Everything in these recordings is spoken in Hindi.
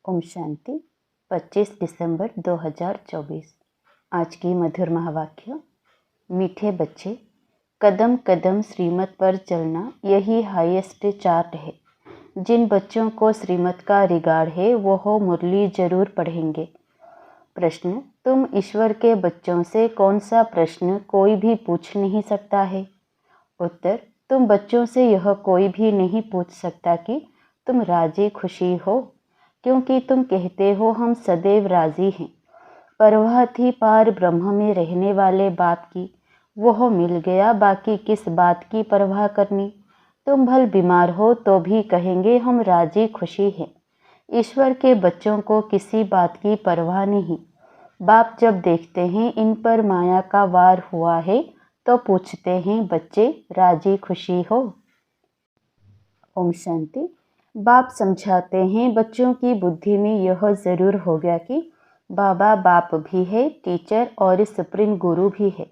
ओम शांति। 25 दिसंबर 2024। आज की मधुर महावाक्य। मीठे बच्चे, कदम कदम श्रीमत पर चलना यही हाईएस्ट चार्ट है। जिन बच्चों को श्रीमत का रिगार्ड है वो मुरली जरूर पढ़ेंगे। प्रश्न, तुम ईश्वर के बच्चों से कौन सा प्रश्न कोई भी पूछ नहीं सकता है? उत्तर, तुम बच्चों से यह कोई भी नहीं पूछ सकता कि तुम राजी खुशी हो, क्योंकि तुम कहते हो हम सदैव राजी हैं। परवाह थी पार ब्रह्म में रहने वाले बाप की, वह मिल गया, बाकी किस बात की परवाह करनी। तुम भल बीमार हो तो भी कहेंगे हम राजी खुशी हैं। ईश्वर के बच्चों को किसी बात की परवाह नहीं। बाप जब देखते हैं इन पर माया का वार हुआ है तो पूछते हैं, बच्चे राजी खुशी हो? ओम शांति। बाप समझाते हैं बच्चों की बुद्धि में यह ज़रूर हो गया कि बाबा बाप भी है, टीचर और सुप्रीम गुरु भी है।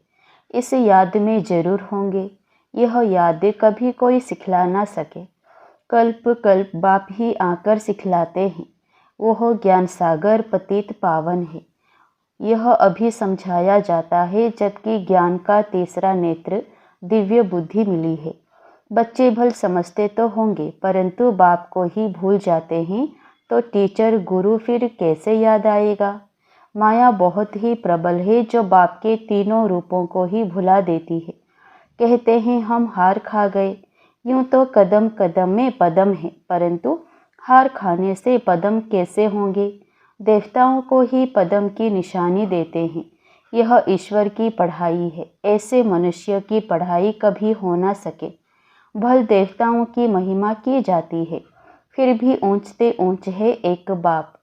इस याद में ज़रूर होंगे। यह याद कभी कोई सिखला ना सके। कल्प कल्प बाप ही आकर सिखलाते हैं। वह ज्ञान सागर पतित पावन है। यह अभी समझाया जाता है, जबकि ज्ञान का तीसरा नेत्र दिव्य बुद्धि मिली है। बच्चे भल समझते तो होंगे, परंतु बाप को ही भूल जाते हैं, तो टीचर गुरु फिर कैसे याद आएगा? माया बहुत ही प्रबल है, जो बाप के तीनों रूपों को ही भुला देती है। कहते हैं हम हार खा गए। यूं तो कदम कदम में पदम है, परंतु हार खाने से पदम कैसे होंगे? देवताओं को ही पदम की निशानी देते हैं। यह ईश्वर की पढ़ाई है। ऐसे मनुष्य की पढ़ाई कभी हो ना सके। भल देवताओं की महिमा की जाती है, फिर भी ऊंचते ऊंच है एक बाप।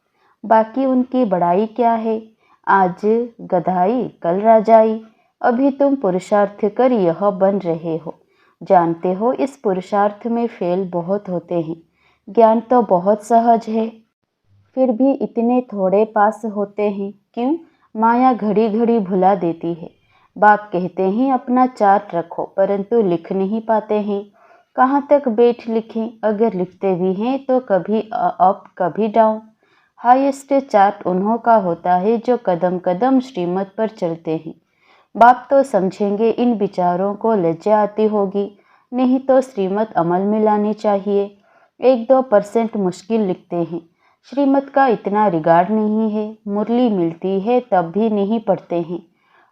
बाकी उनकी बड़ाई क्या है? आज गधाई कल राजाई। अभी तुम पुरुषार्थ कर यह बन रहे हो। जानते हो इस पुरुषार्थ में फेल बहुत होते हैं। ज्ञान तो बहुत सहज है, फिर भी इतने थोड़े पास होते हैं क्यों? माया घड़ी घड़ी भुला देती है। बाप कहते हैं अपना चार्ट रखो, परंतु लिख नहीं पाते हैं। कहाँ तक बैठ लिखें? अगर लिखते भी हैं तो कभी अप कभी डाउन। हाईएस्ट चार्ट उन्हों का होता है जो कदम कदम श्रीमत पर चलते हैं। बाप तो समझेंगे इन विचारों को लज्जा आती होगी, नहीं तो श्रीमत अमल में लानी चाहिए। 1-2% मुश्किल लिखते हैं। श्रीमत का इतना रिगार्ड नहीं है। मुरली मिलती है तब भी नहीं पढ़ते हैं।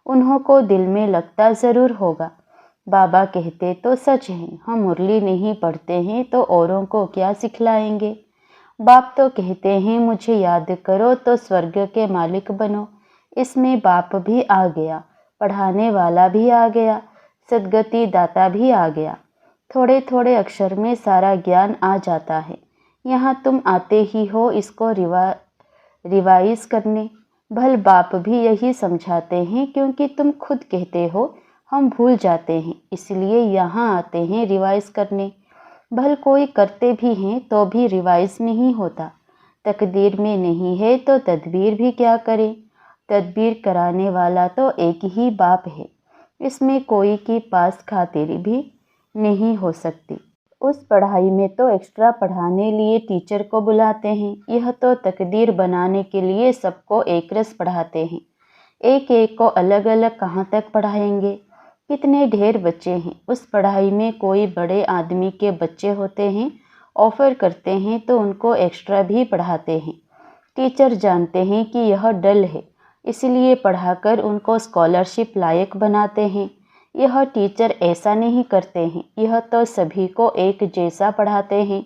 उन्हों को दिल में लगता ज़रूर होगा, बाबा कहते तो सच हैं, हम मुरली नहीं पढ़ते हैं तो औरों को क्या सिखलाएंगे। बाप तो कहते हैं मुझे याद करो तो स्वर्ग के मालिक बनो। इसमें बाप भी आ गया, पढ़ाने वाला भी आ गया, सद्गति दाता भी आ गया। थोड़े थोड़े अक्षर में सारा ज्ञान आ जाता है। यहाँ तुम आते ही हो इसको रिवाइज करने। भल बाप भी यही समझाते हैं, क्योंकि तुम खुद कहते हो हम भूल जाते हैं, इसलिए यहाँ आते हैं रिवाइज करने। भल कोई करते भी हैं तो भी रिवाइज नहीं होता। तकदीर में नहीं है तो तदबीर भी क्या करें? तदबीर कराने वाला तो एक ही बाप है। इसमें कोई की पास खातिर भी नहीं हो सकती। उस पढ़ाई में तो एक्स्ट्रा पढ़ाने लिए टीचर को बुलाते हैं। यह तो तकदीर बनाने के लिए सबको एक रस पढ़ाते हैं। एक एक को अलग अलग कहाँ तक पढ़ाएंगे? कितने ढेर बच्चे हैं। उस पढ़ाई में कोई बड़े आदमी के बच्चे होते हैं, ऑफर करते हैं तो उनको एक्स्ट्रा भी पढ़ाते हैं। टीचर जानते हैं कि यह डल है, इसलिए पढ़ाकर उनको स्कॉलरशिप लायक बनाते हैं। यह टीचर ऐसा नहीं करते हैं। यह तो सभी को एक जैसा पढ़ाते हैं।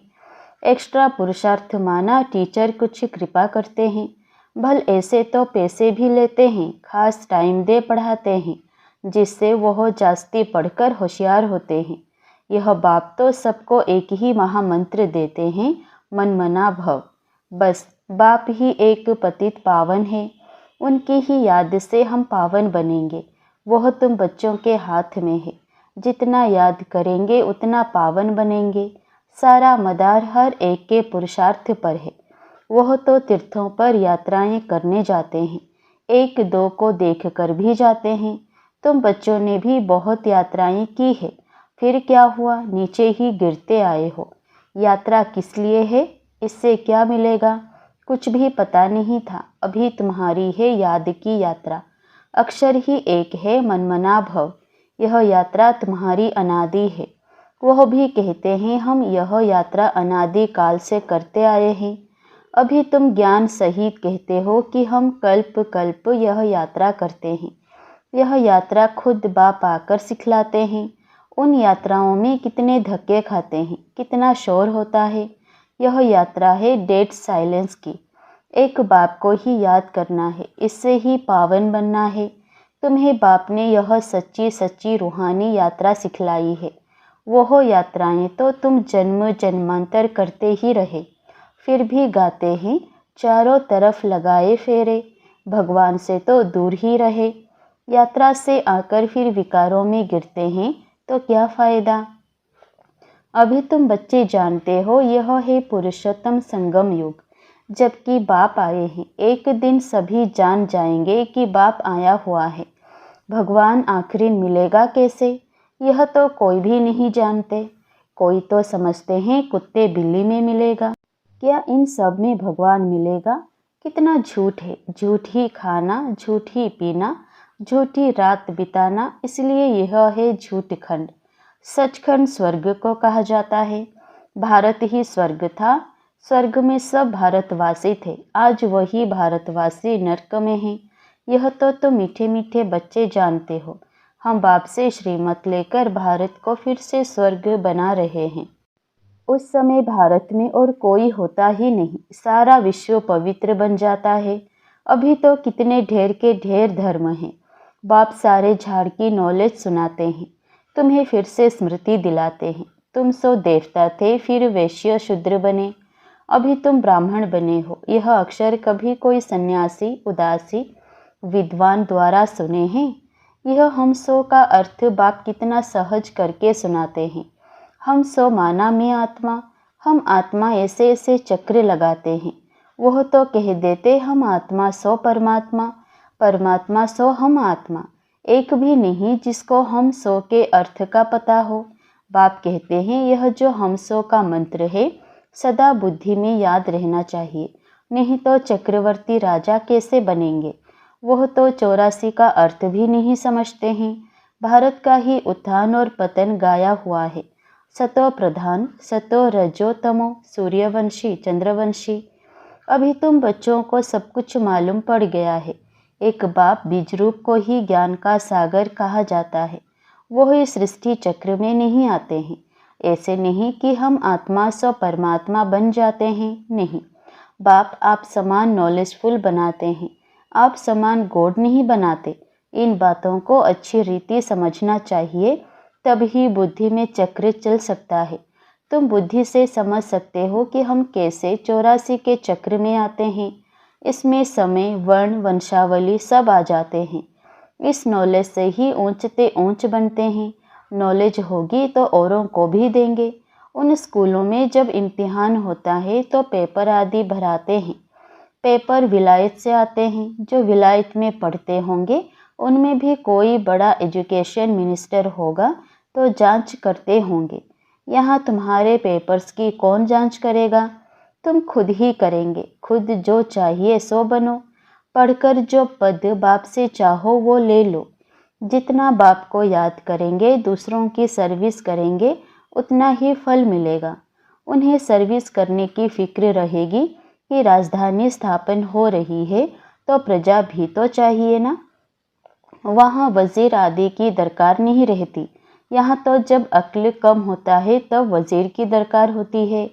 एक्स्ट्रा पुरुषार्थ माना टीचर कुछ कृपा करते हैं। भल ऐसे तो पैसे भी लेते हैं, खास टाइम दे पढ़ाते हैं, जिससे वह जास्ती पढ़कर होशियार होते हैं। यह बाप तो सबको एक ही महामंत्र देते हैं, मन मना भव। बस बाप ही एक पतित पावन है। उनकी ही याद से हम पावन बनेंगे। वह तुम बच्चों के हाथ में है। जितना याद करेंगे उतना पावन बनेंगे। सारा मदार हर एक के पुरुषार्थ पर है। वह तो तीर्थों पर यात्राएं करने जाते हैं, 1-2 को देख कर भी जाते हैं। तुम बच्चों ने भी बहुत यात्राएं की है, फिर क्या हुआ? नीचे ही गिरते आए हो। यात्रा किस लिए है? इससे क्या मिलेगा? कुछ भी पता नहीं था। अभी तुम्हारी है याद की यात्रा, अक्षर ही एक है मनमना भव। यह यात्रा तुम्हारी अनादि है। वह भी कहते हैं हम यह यात्रा अनादि काल से करते आए हैं। अभी तुम ज्ञान सहित कहते हो कि हम कल्प कल्प यह यात्रा करते हैं। यह यात्रा खुद बाप आकर सिखलाते हैं। उन यात्राओं में कितने धक्के खाते हैं, कितना शोर होता है। यह यात्रा है डेड साइलेंस की। एक बाप को ही याद करना है, इससे ही पावन बनना है। तुम्हें बाप ने यह सच्ची सच्ची रूहानी यात्रा सिखलाई है। वह यात्राएं तो तुम जन्म जन्मांतर करते ही रहे, फिर भी गाते हैं चारों तरफ लगाए फेरे, भगवान से तो दूर ही रहे। यात्रा से आकर फिर विकारों में गिरते हैं तो क्या फ़ायदा। अभी तुम बच्चे जानते हो यह है पुरुषोत्तम संगम युग, जबकि बाप आए हैं। एक दिन सभी जान जाएंगे कि बाप आया हुआ है। भगवान आखिर मिलेगा कैसे, यह तो कोई भी नहीं जानते। कोई तो समझते हैं कुत्ते बिल्ली में मिलेगा। क्या इन सब में भगवान मिलेगा? कितना झूठ है। झूठ ही खाना, झूठ ही पीना, झूठी रात बिताना, इसलिए यह है झूठ खंड। सचखंड स्वर्ग को कहा जाता है। भारत ही स्वर्ग था। स्वर्ग में सब भारतवासी थे। आज वही भारतवासी नर्क में हैं। यह तो मीठे मीठे बच्चे जानते हो। हम बाप से श्रीमत लेकर भारत को फिर से स्वर्ग बना रहे हैं। उस समय भारत में और कोई होता ही नहीं, सारा विश्व पवित्र बन जाता है। अभी तो कितने ढेर के ढेर धर्म हैं। बाप सारे झाड़ की नॉलेज सुनाते हैं, तुम्हें फिर से स्मृति दिलाते हैं। तुम सो देवता थे, फिर वैश्य शूद्र बने, अभी तुम ब्राह्मण बने हो। यह अक्षर कभी कोई सन्यासी उदासी विद्वान द्वारा सुने हैं? यह हम सो का अर्थ बाप कितना सहज करके सुनाते हैं। हम सो माना में आत्मा, हम आत्मा ऐसे ऐसे चक्र लगाते हैं। वह तो कह देते हम आत्मा सो परमात्मा, परमात्मा सो हम आत्मा। एक भी नहीं जिसको हम सो के अर्थ का पता हो। बाप कहते हैं यह जो हम सो का मंत्र है सदा बुद्धि में याद रहना चाहिए, नहीं तो चक्रवर्ती राजा कैसे बनेंगे। वह तो 84 का अर्थ भी नहीं समझते हैं। भारत का ही उत्थान और पतन गाया हुआ है। सतो प्रधान, सतो रजो तमो, सूर्यवंशी चंद्रवंशी। अभी तुम बच्चों को सब कुछ मालूम पड़ गया है। एक बाप बीज रूप को ही ज्ञान का सागर कहा जाता है। वो इस सृष्टि चक्र में नहीं आते हैं। ऐसे नहीं कि हम आत्मा सो परमात्मा बन जाते हैं, नहीं। बाप आप समान नॉलेजफुल बनाते हैं, आप समान गॉड नहीं बनाते। इन बातों को अच्छी रीति समझना चाहिए, तभी बुद्धि में चक्र चल सकता है। तुम बुद्धि से समझ सकते हो कि हम कैसे 84 के चक्र में आते हैं। इसमें समय, वर्ण, वंशावली सब आ जाते हैं। इस नॉलेज से ही ऊंचते ऊंच बनते हैं। नॉलेज होगी तो औरों को भी देंगे। उन स्कूलों में जब इम्तिहान होता है तो पेपर आदि भराते हैं। पेपर विलायत से आते हैं। जो विलायत में पढ़ते होंगे उनमें भी कोई बड़ा एजुकेशन मिनिस्टर होगा तो जांच करते होंगे। यहाँ तुम्हारे पेपर्स की कौन जांच करेगा? तुम खुद ही करेंगे। खुद जो चाहिए सो बनो। पढ़कर जो पद बाप से चाहो वो ले लो। जितना बाप को याद करेंगे, दूसरों की सर्विस करेंगे, उतना ही फल मिलेगा। उन्हें सर्विस करने की फिक्र रहेगी कि राजधानी स्थापन हो रही है तो प्रजा भी तो चाहिए ना। वहाँ वजीर आदि की दरकार नहीं रहती। यहाँ तो जब अक्ल कम होता है तब वजीर की दरकार होती है।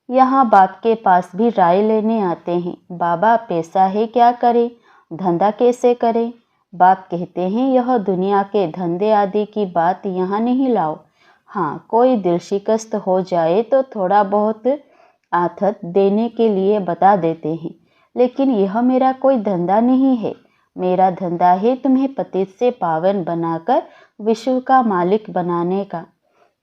यहाँ बाप के पास भी राय लेने आते हैं। बाबा पैसा है क्या करें, धंधा कैसे करें? बाप कहते हैं यह दुनिया के धंधे आदि की बात यहाँ नहीं लाओ। हाँ, कोई दिल शिकस्त हो जाए तो थोड़ा बहुत आथत देने के लिए बता देते हैं, लेकिन यह मेरा कोई धंधा नहीं है। मेरा धंधा है तुम्हें पतित से पावन बनाकर विश्व का मालिक बनाने का।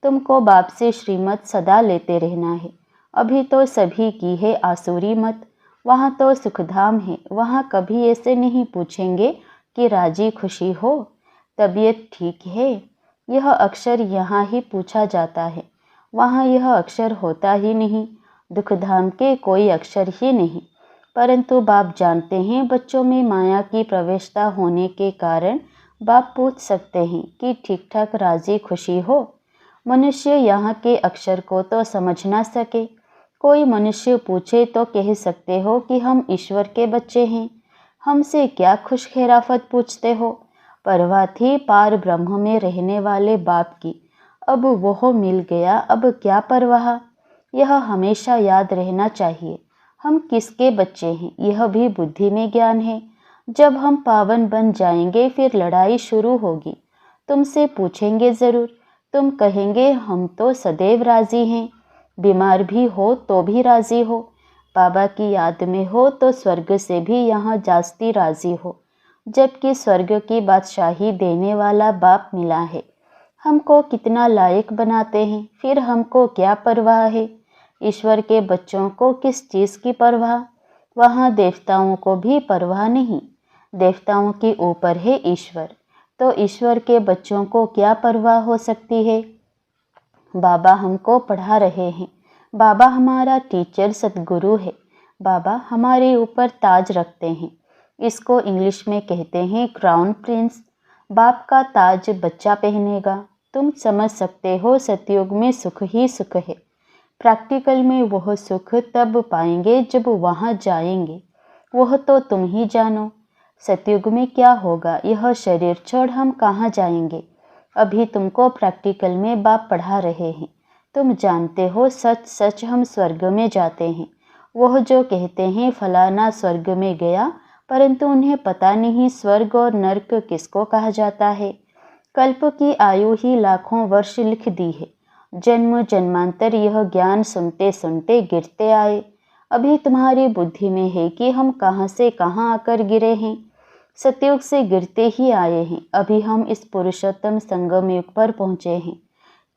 तुमको बाप से श्रीमत सदा लेते रहना है। अभी तो सभी की है आसुरी मत। वहाँ तो सुखधाम है। वहाँ कभी ऐसे नहीं पूछेंगे कि राजी खुशी हो, तबीयत ठीक है। यह अक्षर यहाँ ही पूछा जाता है, वहाँ यह अक्षर होता ही नहीं। दुखधाम के कोई अक्षर ही नहीं। परंतु बाप जानते हैं बच्चों में माया की प्रवेशता होने के कारण बाप पूछ सकते हैं कि ठीक ठाक राजी खुशी हो। मनुष्य यहाँ के अक्षर को तो समझ ना सके। कोई मनुष्य पूछे तो कह सकते हो कि हम ईश्वर के बच्चे हैं, हमसे क्या खुश खैराफत पूछते हो। परवाह थी पार ब्रह्म में रहने वाले बाप की, अब वह मिल गया, अब क्या परवाह। यह हमेशा याद रहना चाहिए, हम किसके बच्चे हैं यह भी बुद्धि में ज्ञान है। जब हम पावन बन जाएंगे फिर लड़ाई शुरू होगी। तुमसे पूछेंगे ज़रूर, तुम कहेंगे हम तो सदैव राज़ी हैं, बीमार भी हो तो भी राज़ी हो, बाबा की याद में हो तो स्वर्ग से भी यहाँ जास्ती राज़ी हो, जबकि स्वर्ग की बादशाही देने वाला बाप मिला है। हमको कितना लायक बनाते हैं, फिर हमको क्या परवाह है। ईश्वर के बच्चों को किस चीज़ की परवाह। वहाँ देवताओं को भी परवाह नहीं, देवताओं के ऊपर है ईश्वर, तो ईश्वर के बच्चों को क्या परवाह हो सकती है। बाबा हमको पढ़ा रहे हैं, बाबा हमारा टीचर सतगुरु है, बाबा हमारे ऊपर ताज रखते हैं। इसको इंग्लिश में कहते हैं क्राउन प्रिंस। बाप का ताज बच्चा पहनेगा। तुम समझ सकते हो सतयुग में सुख ही सुख है। प्रैक्टिकल में वह सुख तब पाएंगे जब वहाँ जाएंगे, वह तो तुम ही जानो। सतयुग में क्या होगा, यह शरीर छोड़ हम कहाँ जाएंगे। अभी तुमको प्रैक्टिकल में बाप पढ़ा रहे हैं, तुम जानते हो सच सच हम स्वर्ग में जाते हैं। वह जो कहते हैं फलाना स्वर्ग में गया, परंतु उन्हें पता नहीं स्वर्ग और नर्क किसको कहा जाता है। कल्प की आयु ही लाखों वर्ष लिख दी है। जन्म जन्मांतर यह ज्ञान सुनते सुनते गिरते आए। अभी तुम्हारी बुद्धि में है कि हम कहाँ से कहाँ आकर गिरे हैं। सतयुग से गिरते ही आए हैं। अभी हम इस पुरुषोत्तम संगम युग पर पहुँचे हैं।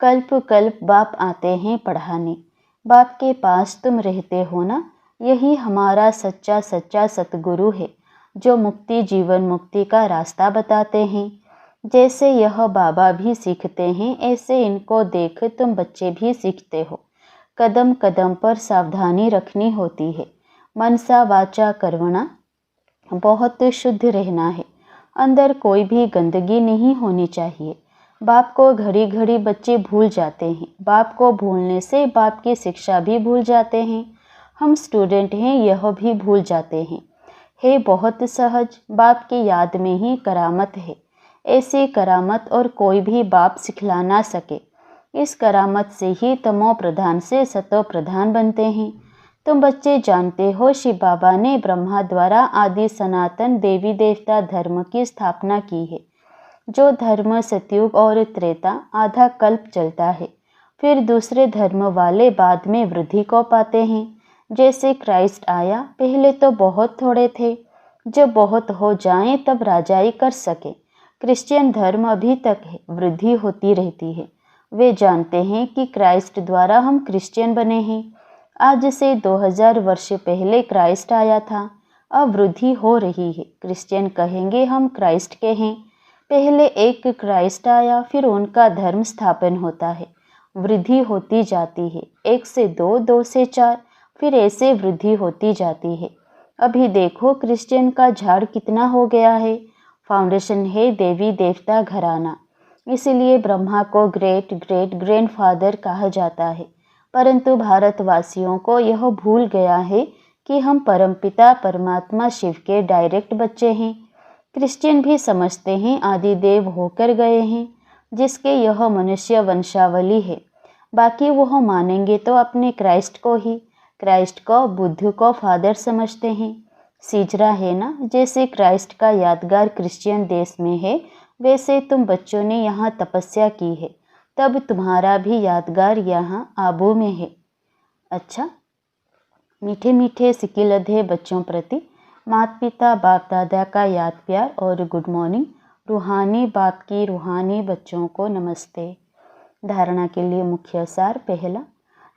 कल्प कल्प बाप आते हैं पढ़ाने। बाप के पास तुम रहते हो ना, यही हमारा सच्चा सच्चा सतगुरु है, जो मुक्ति जीवन मुक्ति का रास्ता बताते हैं। जैसे यह बाबा भी सीखते हैं, ऐसे इनको देख तुम बच्चे भी सीखते हो। कदम कदम पर सावधानी रखनी होती है। मनसा वाचा कर्मणा बहुत शुद्ध रहना है। अंदर कोई भी गंदगी नहीं होनी चाहिए। बाप को घड़ी घड़ी बच्चे भूल जाते हैं। बाप को भूलने से बाप की शिक्षा भी भूल जाते हैं। हम स्टूडेंट हैं यह भी भूल जाते हैं। है बहुत सहज, बाप की याद में ही करामत है। ऐसी करामत और कोई भी बाप सिखला ना सके। इस करामत से ही तमो प्रधान से सतो प्रधान बनते हैं। तुम बच्चे जानते हो शिव बाबा ने ब्रह्मा द्वारा आदि सनातन देवी देवता धर्म की स्थापना की है। जो धर्म सतयुग और त्रेता आधा कल्प चलता है, फिर दूसरे धर्म वाले बाद में वृद्धि को पाते हैं। जैसे क्राइस्ट आया, पहले तो बहुत थोड़े थे, जब बहुत हो जाएं तब राजाई कर सके। क्रिश्चियन धर्म अभी तक है, वृद्धि होती रहती है। वे जानते हैं कि क्राइस्ट द्वारा हम क्रिश्चियन बने हैं। आज से 2000 वर्ष पहले क्राइस्ट आया था, अब वृद्धि हो रही है। क्रिश्चियन कहेंगे हम क्राइस्ट के हैं। पहले एक क्राइस्ट आया, फिर उनका धर्म स्थापन होता है, वृद्धि होती जाती है। 1 से 2, 2 से 4, फिर ऐसे वृद्धि होती जाती है। अभी देखो क्रिश्चियन का झाड़ कितना हो गया है। फाउंडेशन है देवी देवता घराना, इसलिए ब्रह्मा को ग्रेट ग्रेट ग्रैंडफादर कहा जाता है। परंतु भारतवासियों को यह भूल गया है कि हम परमपिता परमात्मा शिव के डायरेक्ट बच्चे हैं। क्रिश्चियन भी समझते हैं आदिदेव होकर गए हैं, जिसके यह मनुष्य वंशावली है। बाकी वह मानेंगे तो अपने क्राइस्ट को ही, क्राइस्ट को बुद्ध को फादर समझते हैं। सीजरा है ना, जैसे क्राइस्ट का यादगार क्रिश्चियन देश में है, वैसे तुम बच्चों ने यहाँ तपस्या की है, तब तुम्हारा भी यादगार यहाँ आबू में है। अच्छा, मीठे मीठे सिकिलधे बच्चों प्रति माता पिता बाप दादा का याद प्यार और गुड मॉर्निंग। रूहानी बाप की रूहानी बच्चों को नमस्ते। धारणा के लिए मुख्य सार। पहला,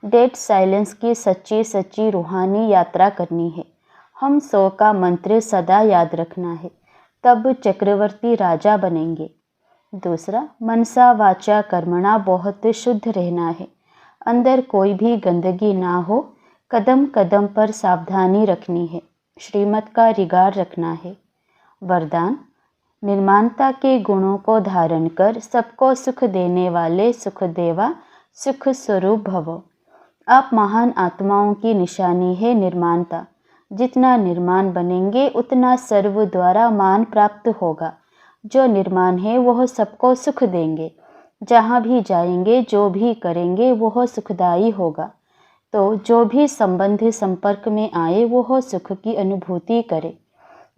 डेड साइलेंस की सच्ची सच्ची रूहानी यात्रा करनी है। हम 100 का मंत्र सदा याद रखना है, तब चक्रवर्ती राजा बनेंगे। दूसरा, मनसा वाचा कर्मणा बहुत शुद्ध रहना है। अंदर कोई भी गंदगी ना हो, कदम कदम पर सावधानी रखनी है। श्रीमत का रिगार्ड रखना है। वरदान, निर्माणता के गुणों को धारण कर सबको सुख देने वाले सुखदेवा सुख स्वरूप भवो। आप महान आत्माओं की निशानी है निर्माणता। जितना निर्माण बनेंगे उतना सर्व द्वारा मान प्राप्त होगा। जो निर्माण है वह सबको सुख देंगे। जहाँ भी जाएंगे जो भी करेंगे वह सुखदायी होगा। तो जो भी संबंध संपर्क में आए वह सुख की अनुभूति करे।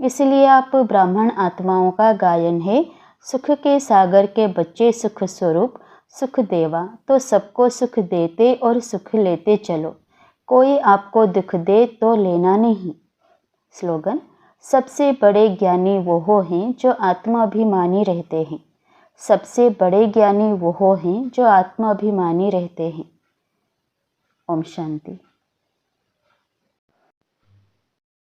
इसलिए आप ब्राह्मण आत्माओं का गायन है, सुख के सागर के बच्चे सुख स्वरूप सुख देवा, तो सबको सुख देते और सुख लेते चलो। कोई आपको दुख दे तो लेना नहीं। स्लोगन, सबसे बड़े ज्ञानी वो हैं जो आत्माभिमानी रहते हैं। सबसे बड़े ज्ञानी वो हैं जो आत्माभिमानी रहते हैं। ओम शांति।